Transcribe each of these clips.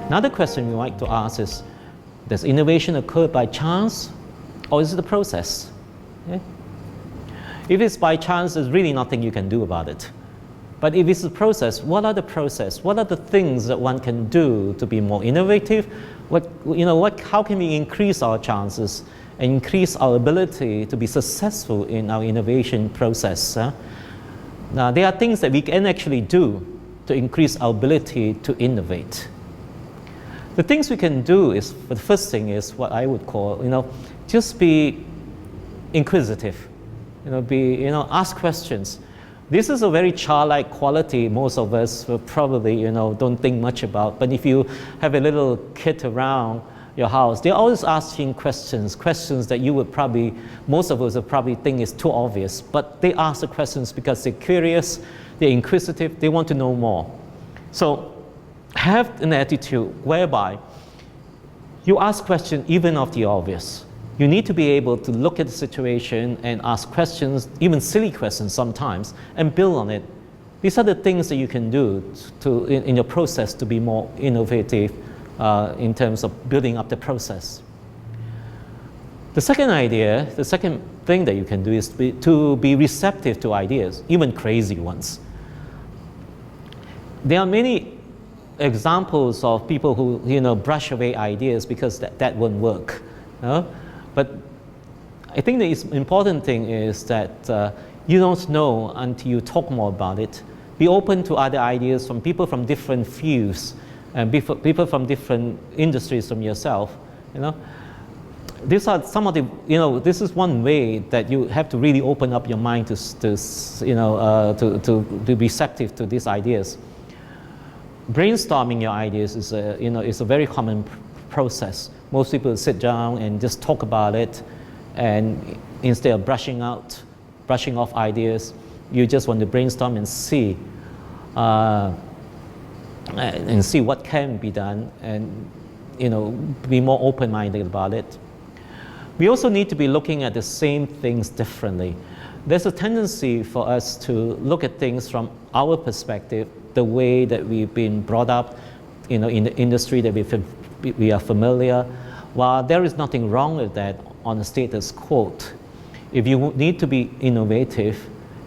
Another question we like to ask is, does innovation occur by chance, or is it a process? Okay? If it's by chance, there's really nothing you can do about it. But if it's a process, what are the process? What are the things that one can do to be more innovative? How can we increase our chances and increase our ability to be successful in our innovation process? Now, there are things that we can actually do to increase our ability to innovate. The things we can do is, the first thing is what I would call, just be inquisitive. Ask questions. This is a very childlike quality most of us will probably, don't think much about. But if you have a little kid around your house, they're always asking questions that you would probably, most of us would probably think is too obvious. But they ask the questions because they're curious, they're inquisitive, they want to know more. So have an attitude whereby you ask questions even of the obvious. You need to be able to look at the situation and ask questions, even silly questions sometimes, and build on it. These are the things that you can do in your process to be more innovative in terms of building up the process. The second thing that you can do is to be receptive to ideas, even crazy ones. There are many examples of people who brush away ideas because that won't work. But I think the important thing is that you don't know until you talk more about it. Be open to other ideas from people from different fields and people from different industries from yourself. These are some of the, this is one way that you have to really open up your mind to be receptive to these ideas. Brainstorming your ideas is a very common process. Most people sit down and just talk about it, and instead of brushing off ideas, you just want to brainstorm and see what can be done, and be more open-minded about it. We also need to be looking at the same things differently. There's a tendency for us to look at things from our perspective, the way that we've been brought up, in the industry that we are familiar. While there is nothing wrong with that on a status quo, if you need to be innovative,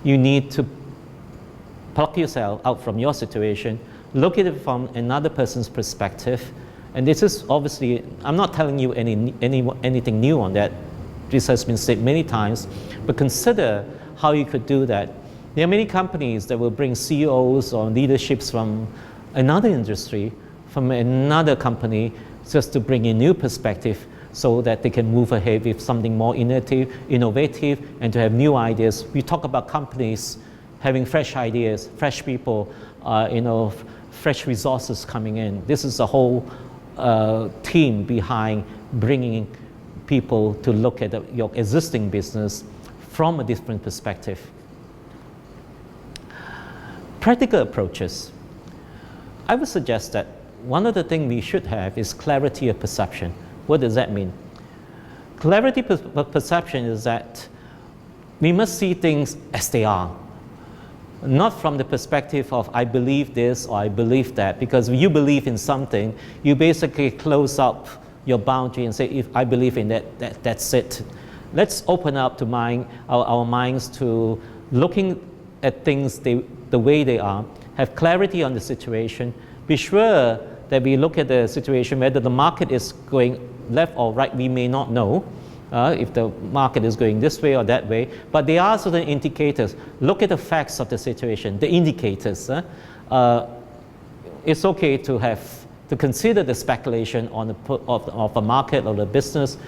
you need to pluck yourself out from your situation, look at it from another person's perspective. And this is obviously, I'm not telling you anything new on that. This has been said many times, but consider how you could do that. There are many companies that will bring CEOs or leaderships from another industry, from another company, just to bring in new perspective so that they can move ahead with something more innovative, and to have new ideas. We talk about companies having fresh ideas, fresh people, fresh resources coming in. This is the whole team behind bringing people to look at your existing business from a different perspective. Practical approaches. I would suggest that one of the things we should have is clarity of perception. What does that mean? Clarity of perception is that we must see things as they are, not from the perspective of I believe this or I believe that, because if you believe in something, you basically close up your boundary and say, if I believe in that, that's it. Let's open up to our minds to looking at things the way they are, have clarity on the situation, be sure that we look at the situation, whether the market is going left or right, we may not know if the market is going this way or that way, but there are certain indicators. Look at the facts of the situation, the indicators. It's okay to consider the speculation of a market or the business,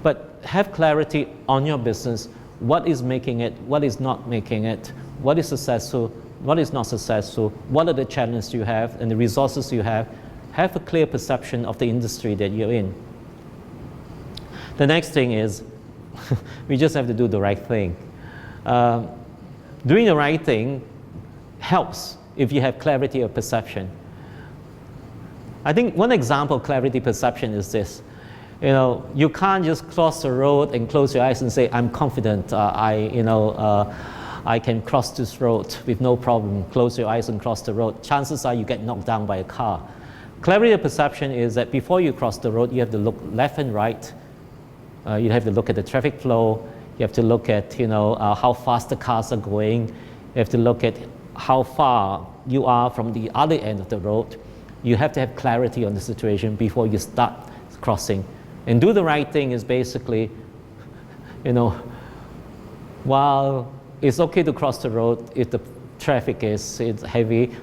but have clarity on your business. What is making it? What is not making it? What is successful? What is not successful? What are the challenges you have and the resources you have? Have a clear perception of the industry that you're in. The next thing is, we just have to do the right thing. Doing the right thing helps if you have clarity of perception. I think one example of clarity perception is this. You can't just cross the road and close your eyes and say, I'm confident, I can cross this road with no problem. Close your eyes and cross the road. Chances are you get knocked down by a car. Clarity of perception is that before you cross the road, you have to look left and right. You have to look at the traffic flow. You have to look at how fast the cars are going. You have to look at how far you are from the other end of the road. You have to have clarity on the situation before you start crossing. And do the right thing is basically, while it's okay to cross the road if the traffic is heavy,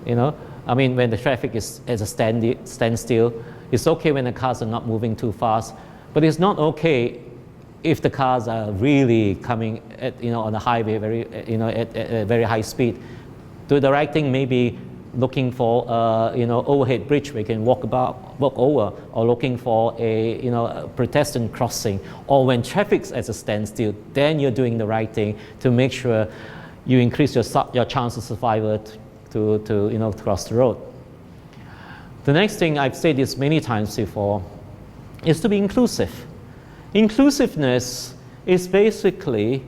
when the traffic is at a standstill, it's okay when the cars are not moving too fast, but it's not okay if the cars are really coming at, on the highway at a very high speed. Do the right thing, maybe looking for overhead bridge where you can walk over, or looking for a pedestrian crossing, or when traffic's at a standstill, then you're doing the right thing to make sure you increase your chance of survival to cross the road. The next thing, I've said this many times before, is to be inclusive. Inclusiveness is basically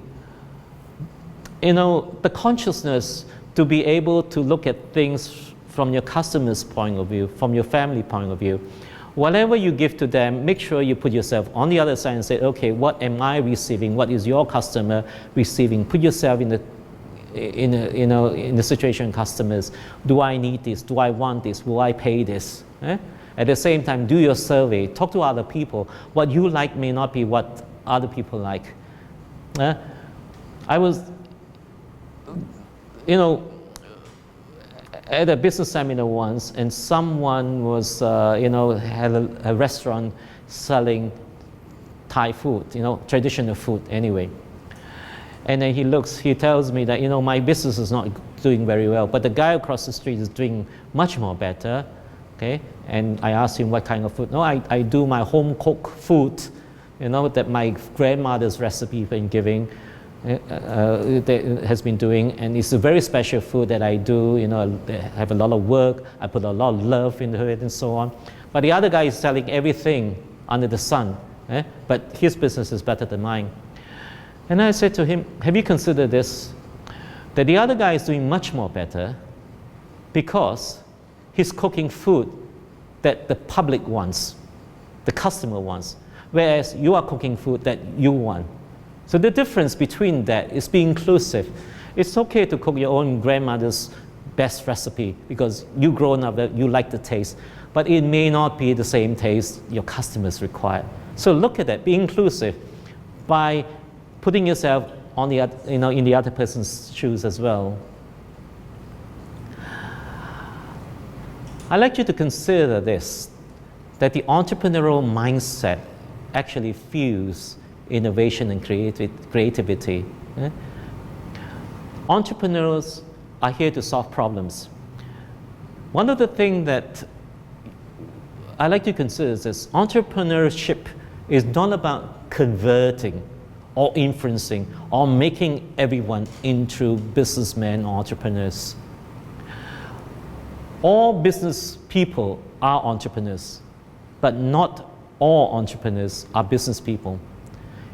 the consciousness to be able to look at things from your customer's point of view, from your family point of view. Whatever you give to them, make sure you put yourself on the other side and say, okay, what am I receiving? What is your customer receiving? Put yourself in the situation of customers. Do I need this? Do I want this? Will I pay this? At the same time, do your survey. Talk to other people. What you like may not be what other people like. I was, at a business seminar once, and someone was, had a restaurant selling Thai food, traditional food anyway. And then he tells me that, my business is not doing very well, but the guy across the street is doing much more better, okay? And I asked him what kind of food. No, I do my home cooked food, that my grandmother's recipe been giving, has been doing, and it's a very special food that I do, I have a lot of work, I put a lot of love into it and so on. But the other guy is selling everything under the sun, but his business is better than mine. And I said to him, have you considered this? That the other guy is doing much more better because he's cooking food that the public wants, the customer wants, whereas you are cooking food that you want. So the difference between that is being inclusive. It's okay to cook your own grandmother's best recipe because you've grown up that you like the taste, but it may not be the same taste your customers require. So look at that, be inclusive by putting yourself on the in the other person's shoes as well. I'd like you to consider this, that the entrepreneurial mindset actually fuels innovation and creativity. Entrepreneurs are here to solve problems. One of the things that I like to consider is this: entrepreneurship is not about converting or influencing or making everyone into businessmen or entrepreneurs. All business people are entrepreneurs, but not all entrepreneurs are business people.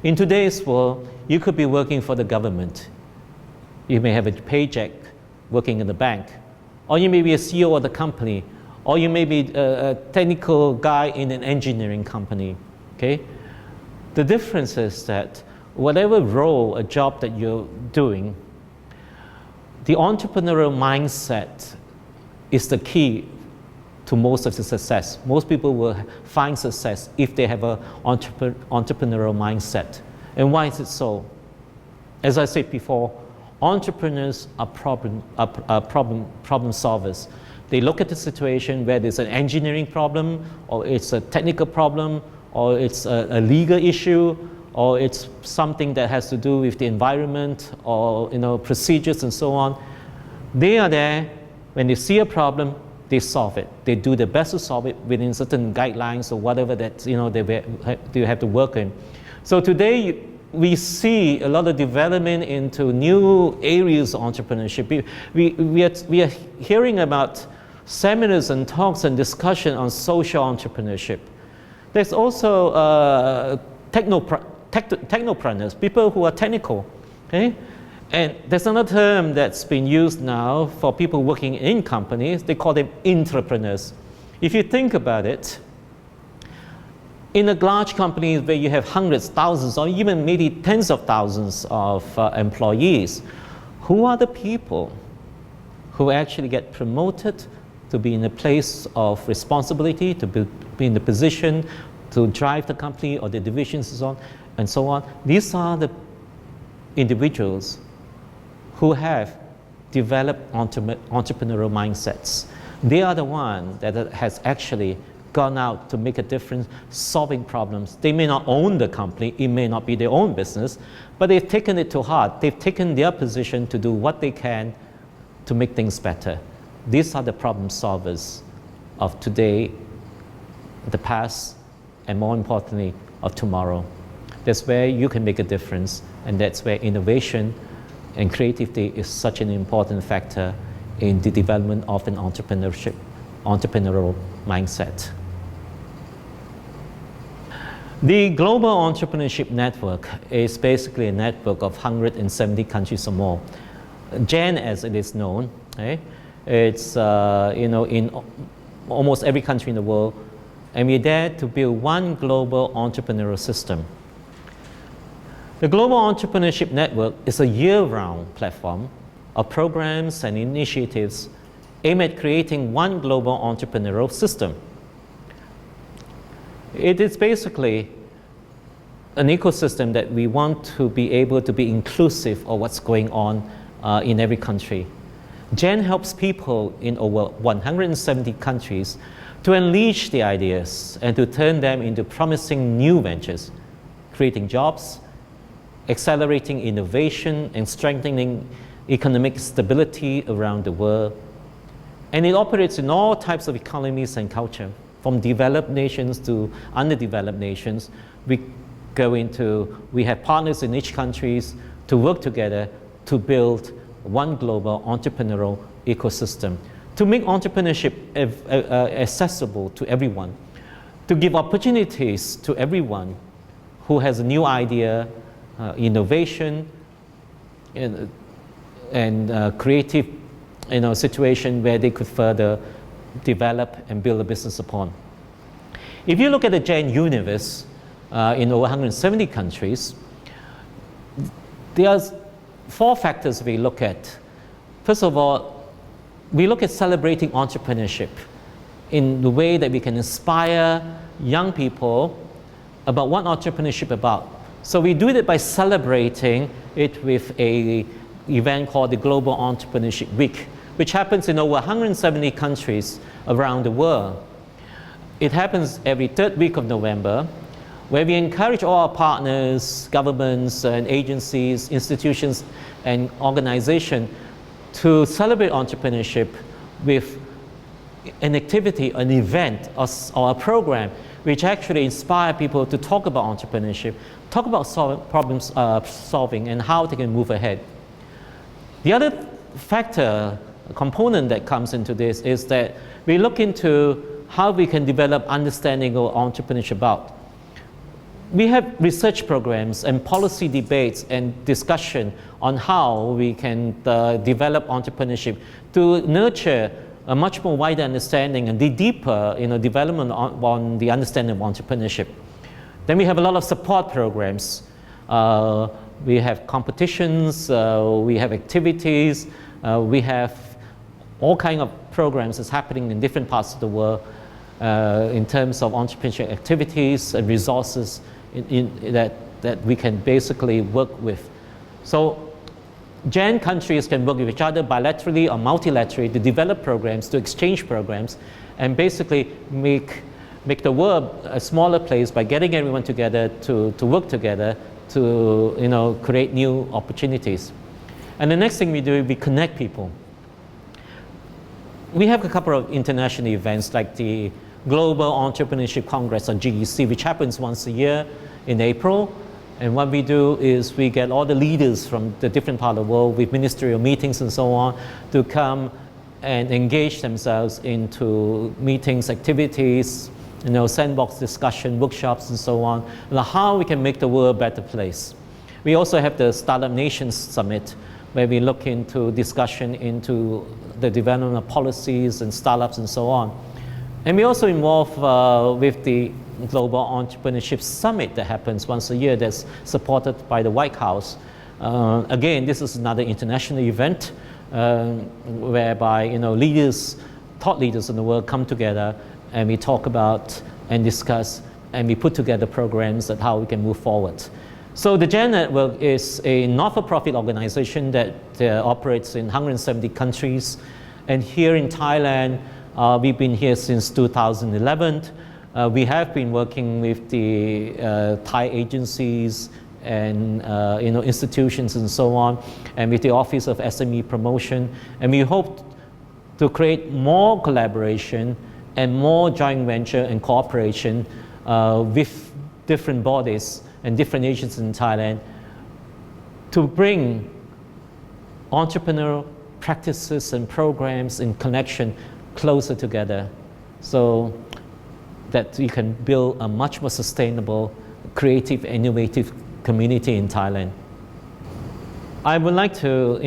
In today's world, you could be working for the government. You may have a paycheck working in the bank, or you may be a CEO of the company, or you may be a technical guy in an engineering company. Okay? The difference is that whatever role, a job that you're doing, the entrepreneurial mindset is the key to most of the success. Most people will find success if they have an entrepreneurial mindset. And why is it so? As I said before, entrepreneurs are problem solvers. They look at the situation where there's an engineering problem, or it's a technical problem, or it's a legal issue, or it's something that has to do with the environment, or procedures and so on. They are there. When they see a problem, they solve it. They do their best to solve it within certain guidelines or whatever that they have to work in. So today we see a lot of development into new areas of entrepreneurship. We are hearing about seminars and talks and discussion on social entrepreneurship. There's also technopreneurs, people who are technical. Okay? And there's another term that's been used now for people working in companies. They call them intrapreneurs. If you think about it, in a large company where you have hundreds, thousands, or even maybe tens of thousands of employees, who are the people who actually get promoted to be in a place of responsibility, to be in the position to drive the company or the divisions and so on? These are the individuals who have developed entrepreneurial mindsets. They are the one that has actually gone out to make a difference, solving problems. They may not own the company, it may not be their own business, but they've taken it to heart. They've taken their position to do what they can to make things better. These are the problem solvers of today, the past, and more importantly, of tomorrow. That's where you can make a difference, and that's where innovation and creativity is such an important factor in the development of an entrepreneurial mindset. The Global Entrepreneurship Network is basically a network of 170 countries or more. GEN, as it is known, it's in almost every country in the world, and we're there to build one global entrepreneurial system. The Global Entrepreneurship Network is a year-round platform of programs and initiatives aimed at creating one global entrepreneurial system. It is basically an ecosystem that we want to be able to be inclusive of what's going on in every country. GEN helps people in over 170 countries to unleash their ideas and to turn them into promising new ventures, creating jobs, accelerating innovation, and strengthening economic stability around the world. And it operates in all types of economies and culture, from developed nations to underdeveloped nations. We have partners in each country to work together to build one global entrepreneurial ecosystem, to make entrepreneurship accessible to everyone, to give opportunities to everyone who has a new idea, innovation, and creative situation where they could further develop and build a business upon. If you look at the GEN universe in over 170 countries, there are 4 factors we look at. First of all, we look at celebrating entrepreneurship in the way that we can inspire young people about what entrepreneurship is about. So we do it by celebrating it with an event called the Global Entrepreneurship Week, which happens in over 170 countries around the world. It happens every 3rd week of November, where we encourage all our partners, governments and agencies, institutions and organizations to celebrate entrepreneurship with an activity, an event, or a program which actually inspire people to talk about entrepreneurship, talk about solving and how they can move ahead. The other component that comes into this is that we look into how we can develop understanding of entrepreneurship about. We have research programs and policy debates and discussion on how we can develop entrepreneurship to nurture a much more wider understanding and the deeper development on the understanding of entrepreneurship. Then we have a lot of support programs. We have competitions, we have activities, we have all kinds of programs that's happening in different parts of the world in terms of entrepreneurship activities and resources that we can basically work with. So GEN countries can work with each other bilaterally or multilaterally to develop programs, to exchange programs, and basically make the world a smaller place by getting everyone together to work together to create new opportunities. And the next thing we do is we connect people. We have a couple of international events like the Global Entrepreneurship Congress, or GEC, which happens once a year in April. And what we do is we get all the leaders from the different parts of the world with ministerial meetings and so on to come and engage themselves into meetings, activities, sandbox discussion, workshops and so on, and how we can make the world a better place. We also have the Startup Nations Summit, where we look into discussion into the development of policies and startups and so on. And we also involved with the Global Entrepreneurship Summit that happens once a year that's supported by the White House. Again, this is another international event whereby leaders, thought leaders in the world come together and we talk about and discuss and we put together programs on how we can move forward. So the GEN Network is a not-for-profit organization that operates in 170 countries. And here in Thailand, we've been here since 2011. We have been working with the Thai agencies and institutions and so on, and with the Office of SME Promotion. And we hope to create more collaboration and more joint venture and cooperation with different bodies and different agencies in Thailand to bring entrepreneurial practices and programs in connection closer together so that we can build a much more sustainable, creative, innovative community in Thailand. I would like to,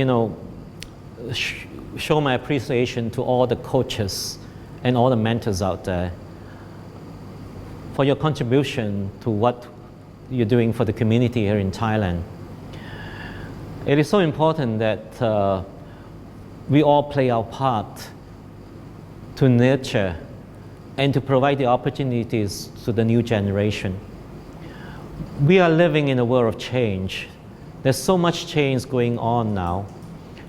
show my appreciation to all the coaches and all the mentors out there for your contribution to what you're doing for the community here in Thailand. It is so important that we all play our part to nurture and to provide the opportunities to the new generation. We are living in a world of change. There's so much change going on now,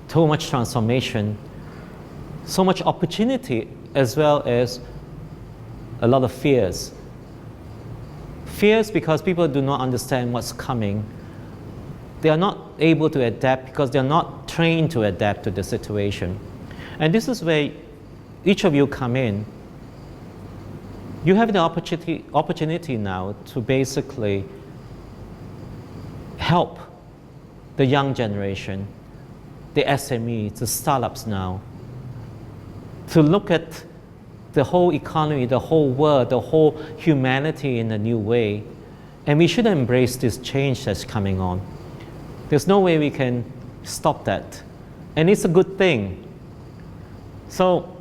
so much transformation, so much opportunity, as well as a lot of fears. Fears because people do not understand what's coming. They are not able to adapt because they're not trained to adapt to the situation. And this is where each of you come in. You have the opportunity now to basically help the young generation, the SMEs, the startups now, to look at the whole economy, the whole world, the whole humanity in a new way. And we should embrace this change that's coming on. There's no way we can stop that. And it's a good thing. So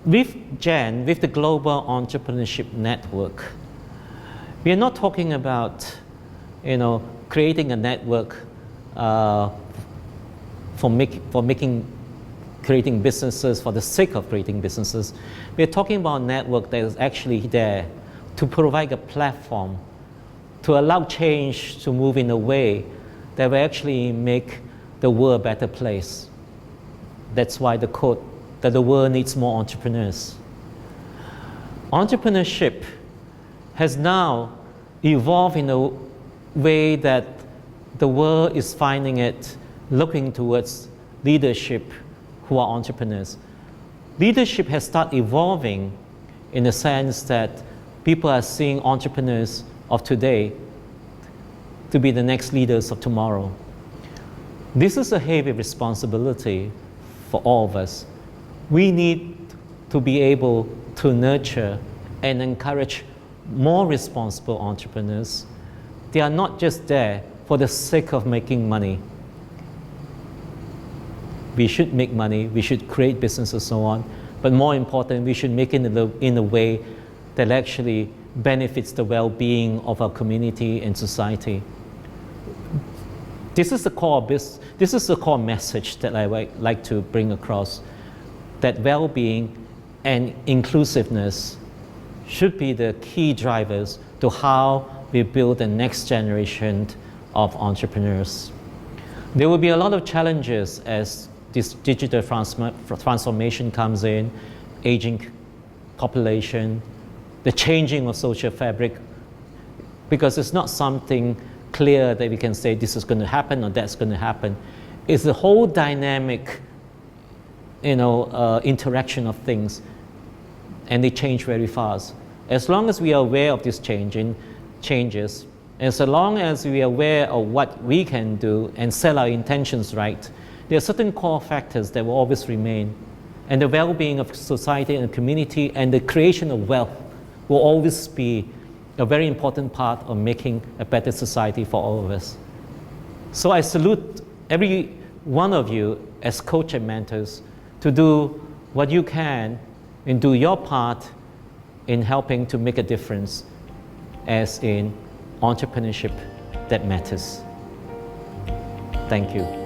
with GEN, with the Global Entrepreneurship Network, we are not talking about creating a network creating businesses for the sake of creating businesses. We're talking about a network that is actually there to provide a platform to allow change to move in a way that will actually make the world a better place. That's why the quote, that the world needs more entrepreneurs. Entrepreneurship has now evolved in a way that the world is finding it, looking towards leadership who are entrepreneurs. Leadership has started evolving in the sense that people are seeing entrepreneurs of today to be the next leaders of tomorrow. This is a heavy responsibility for all of us. We need to be able to nurture and encourage more responsible entrepreneurs. They are not just there for the sake of making money. We should make money, we should create business and so on, but more important, we should make it in a way that actually benefits the well-being of our community and society. This is the core message that I like to bring across, that well-being and inclusiveness should be the key drivers to how we build the next generation of entrepreneurs. There will be a lot of challenges as this digital transformation comes in, aging population, the changing of social fabric, because it's not something clear that we can say this is going to happen or that's going to happen. It's the whole dynamic, interaction of things, and they change very fast. As long as we are aware of these changes, as long as we are aware of what we can do and set our intentions right, there are certain core factors that will always remain. And the well-being of society and community and the creation of wealth will always be a very important part of making a better society for all of us. So I salute every one of you as coach and mentors to do what you can and do your part in helping to make a difference as in entrepreneurship that matters. Thank you.